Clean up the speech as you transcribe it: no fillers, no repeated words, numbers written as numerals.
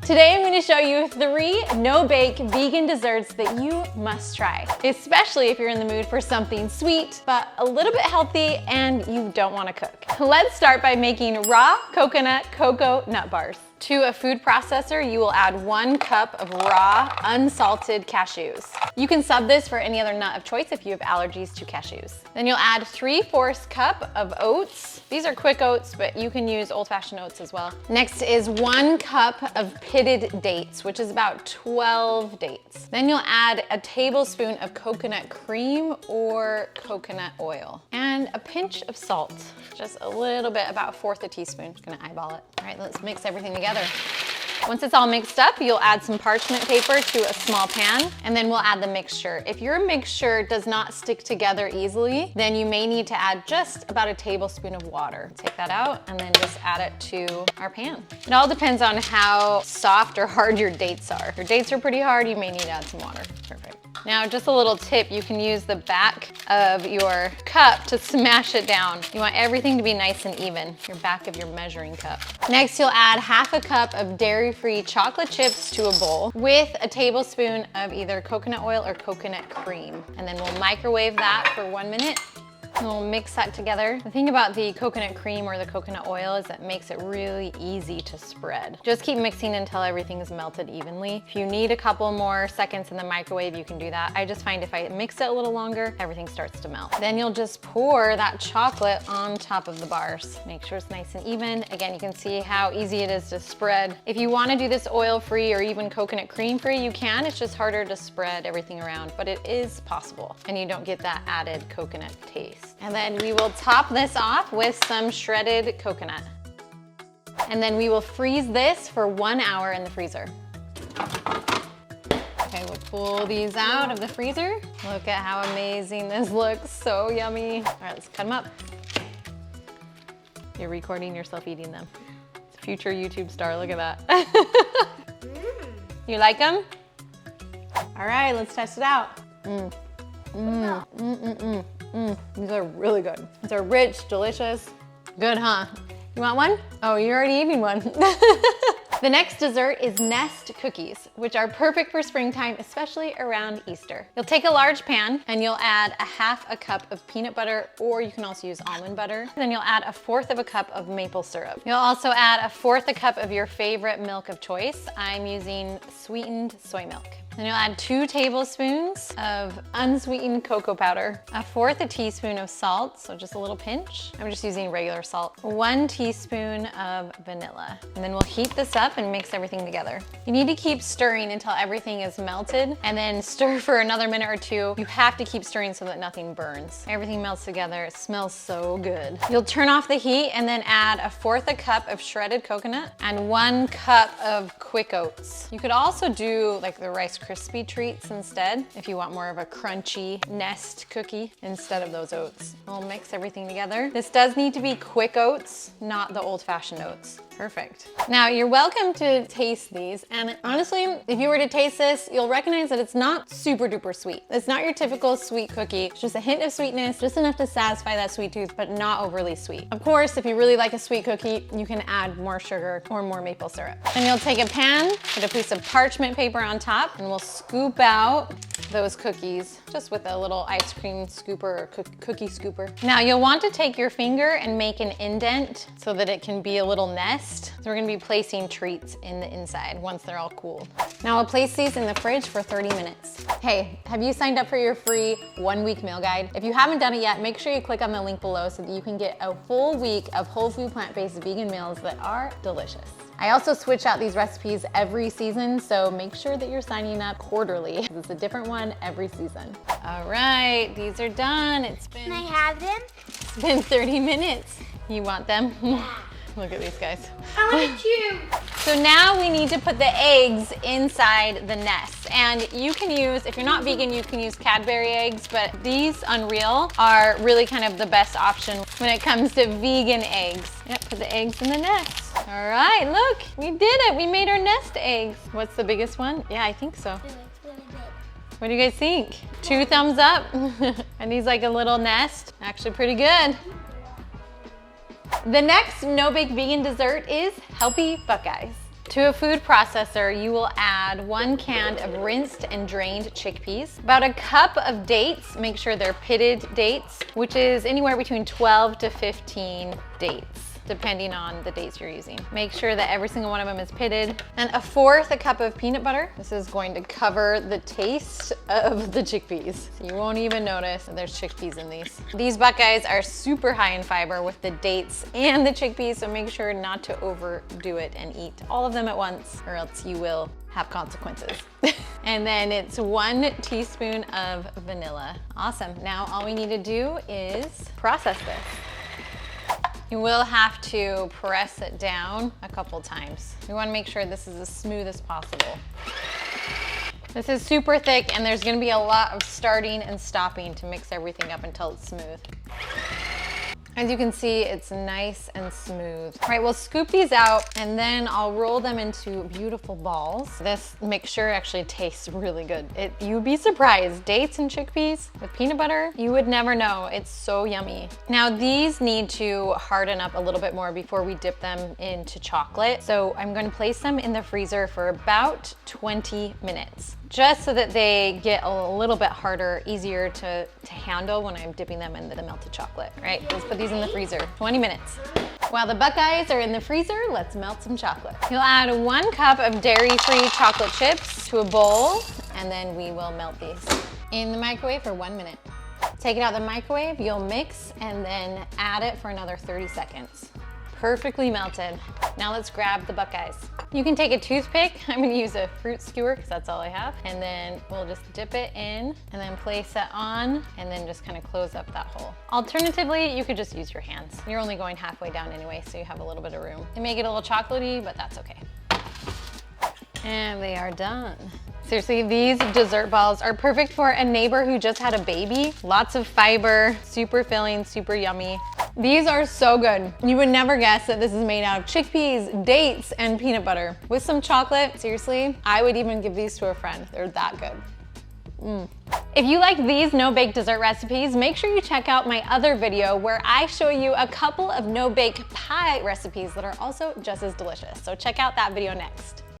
Today I'm going to show you 3 no-bake vegan desserts that you must try, especially if you're in the mood for something sweet, but a little bit healthy and you don't want to cook. Let's start by making raw coconut cocoa nut bars. To a food processor, you will add 1 cup of raw, unsalted cashews. You can sub this for any other nut of choice if you have allergies to cashews. Then you'll add 3/4 cup of oats. These are quick oats, but you can use old-fashioned oats as well. Next is 1 cup of pitted dates, which is about 12 dates. Then you'll add a tablespoon of coconut cream or coconut oil and a pinch of salt, just a little bit, about 1/4 a teaspoon. Just gonna eyeball it. All right, let's mix everything together. Once it's all mixed up, you'll add some parchment paper to a small pan, and then we'll add the mixture. If your mixture does not stick together easily, then you may need to add just about a tablespoon of water. Take that out and then just add it to our pan. It all depends on how soft or hard your dates are. If your dates are pretty hard, you may need to add some water. Perfect. Now, just a little tip, you can use the back of your cup to smash it down. You want everything to be nice and even, your back of your measuring cup. Next, you'll add 1/2 cup of dairy-free chocolate chips to a bowl with a tablespoon of either coconut oil or coconut cream. And then we'll microwave that for 1 minute. And we'll mix that together. The thing about the coconut cream or the coconut oil is it makes it really easy to spread. Just keep mixing until everything is melted evenly. If you need a couple more seconds in the microwave, you can do that. I just find if I mix it a little longer, everything starts to melt. Then you'll just pour that chocolate on top of the bars. Make sure it's nice and even. Again, you can see how easy it is to spread. If you want to do this oil-free or even coconut cream-free, you can. It's just harder to spread everything around, but it is possible, and you don't get that added coconut taste. And then we will top this off with some shredded coconut. And then we will freeze this for 1 hour in the freezer. Okay, we'll pull these out of the freezer. Look at how amazing this looks, so yummy. All right, let's cut them up. You're recording yourself eating them. It's a future YouTube star, look at that. You like them? All right, let's test it out. These are really good. These are rich, delicious. Good, huh? You want one? Oh, you're already eating one. The next dessert is nest cookies, which are perfect for springtime, especially around Easter. You'll take a large pan and you'll add 1/2 cup of peanut butter, or you can also use almond butter. Then you'll add 1/4 cup of maple syrup. You'll also add 1/4 cup of your favorite milk of choice. I'm using sweetened soy milk. Then you'll add 2 tablespoons of unsweetened cocoa powder, 1/4 teaspoon of salt, so just a little pinch. I'm just using regular salt. 1 teaspoon of vanilla. And then we'll heat this up and mix everything together. You need to keep stirring until everything is melted, and then stir for another minute or 2. You have to keep stirring so that nothing burns. Everything melts together. It smells so good. You'll turn off the heat and then add 1/4 cup of shredded coconut and 1 cup of quick oats. You could also do like the Rice Krispie treats instead if you want more of a crunchy nest cookie instead of those oats. We'll mix everything together. This does need to be quick oats, not the old-fashioned oats. Perfect. Now, you're welcome to taste these, and honestly, if you were to taste this, you'll recognize that it's not super duper sweet. It's not your typical sweet cookie. It's just a hint of sweetness, just enough to satisfy that sweet tooth, but not overly sweet. Of course, if you really like a sweet cookie, you can add more sugar or more maple syrup. And you'll take a pan, put a piece of parchment paper on top, and we'll scoop out those cookies just with a little ice cream scooper or cookie scooper. Now, you'll want to take your finger and make an indent so that it can be a little nest. So we're gonna be placing treats in the inside once they're all cooled. Now we'll place these in the fridge for 30 minutes. Hey, have you signed up for your free 1-week meal guide? If you haven't done it yet, make sure you click on the link below so that you can get a full week of whole food plant-based vegan meals that are delicious. I also switch out these recipes every season, so make sure that you're signing up quarterly. It's a different one every season. All right, these are done. Can I have them? It's been 30 minutes. You want them? Yeah. Look at these guys. I want you. So now we need to put the eggs inside the nest. And you can use, if you're not vegan, you can use Cadbury eggs, but these Unreal are really kind of the best option when it comes to vegan eggs. Yep, put the eggs in the nest. All right, look, we did it. We made our nest eggs. What's the biggest one? Yeah, I think so. What do you guys think? 2 thumbs up. And these like a little nest. Actually pretty good. The next no-bake vegan dessert is healthy Buckeyes. To a food processor, you will add 1 can of rinsed and drained chickpeas, about a cup of dates, make sure they're pitted dates, which is anywhere between 12 to 15 dates, depending on the dates you're using. Make sure that every single one of them is pitted. And 1/4 cup of peanut butter. This is going to cover the taste of the chickpeas. So you won't even notice that there's chickpeas in these. These Buckeyes are super high in fiber with the dates and the chickpeas, so make sure not to overdo it and eat all of them at once, or else you will have consequences. And then it's 1 teaspoon of vanilla. Awesome. Now all we need to do is process this. You will have to press it down a couple times. We want to make sure this is as smooth as possible. This is super thick and there's going to be a lot of starting and stopping to mix everything up until it's smooth. As you can see, it's nice and smooth. All right, we'll scoop these out and then I'll roll them into beautiful balls. This mixture actually tastes really good. You'd be surprised. Dates and chickpeas with peanut butter, you would never know. It's so yummy. Now these need to harden up a little bit more before we dip them into chocolate. So I'm going to place them in the freezer for about 20 minutes. Just so that they get a little bit harder, easier to handle when I'm dipping them into the melted chocolate. All right, let's put these in the freezer, 20 minutes. While the Buckeyes are in the freezer, let's melt some chocolate. You'll add 1 cup of dairy-free chocolate chips to a bowl, and then we will melt these in the microwave for 1 minute. Take it out of the microwave, you'll mix, and then add it for another 30 seconds. Perfectly melted. Now let's grab the Buckeyes. You can take a toothpick. I'm gonna use a fruit skewer because that's all I have. And then we'll just dip it in and then place it on and then just kind of close up that hole. Alternatively, you could just use your hands. You're only going halfway down anyway, so you have a little bit of room. They may get a little chocolatey, but that's okay. And they are done. Seriously, these dessert balls are perfect for a neighbor who just had a baby. Lots of fiber, super filling, super yummy. These are so good. You would never guess that this is made out of chickpeas, dates, and peanut butter. With some chocolate, seriously, I would even give these to a friend. They're that good. If you like these no-bake dessert recipes, make sure you check out my other video where I show you a couple of no-bake pie recipes that are also just as delicious. So check out that video next.